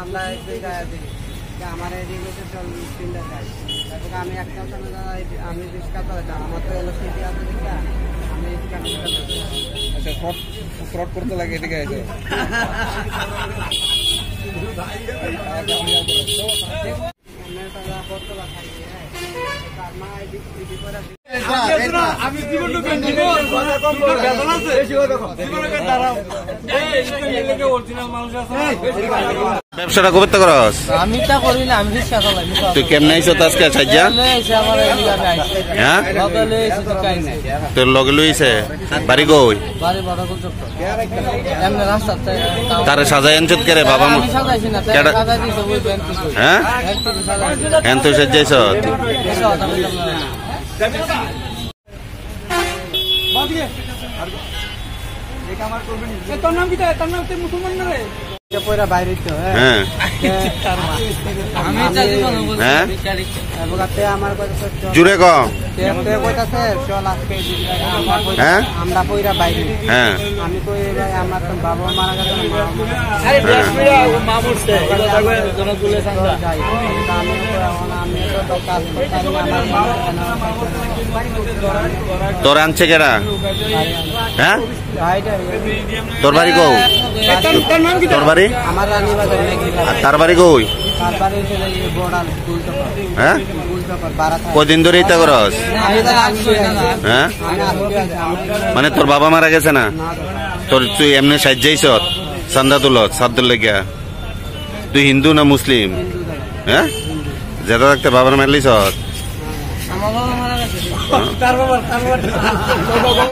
আমরা আমার এদিকে চল তিনটা যাই, তারপরে আমি একটা আমি রিক্সা তো আমার তো এলো সিটি আছে রিক্সা, আমি আচ্ছা ফ্রড করতে লাগে এদিকে আছে ব্যবসাটা করতে করস? আমি তা করি না, আমি রিক্সা চালাই। তুই কেমনে আইছ আজকে সাজ্জা? হ্যাঁ তোর লগে লইছে বাড়ি কই? তারে সাজাই আনছত কে রে বাবা? হ্যাঁ এন তুই সাজাইছ? তোর নাম কি? তোর নাম মুসলমান না রে? বাইরে হ্যাঁ জুড়ে ক হ্যাঁ আমরা পয়রা বাইরে। হ্যাঁ আমি কই ভাই আমার তো বাবা মারা গেছে, তোর আনছে কেরা? হ্যাঁ তোর বাড়ি কৌ? তোর বাড়ি? আমার রানীবাজার। আর তার বাড়ি কই? হ্যাঁ কদিন ধরে ইতা করস? হ্যাঁ মানে তোর বাবা মারা গেছে না? তোর তুই এমনি সাজ্জাইছ চান্দা তুলত সাদ্দুর লেগিয়া? তুই হিন্দু না মুসলিম? হ্যাঁ যেটা থাকতে বাবার মারলিস?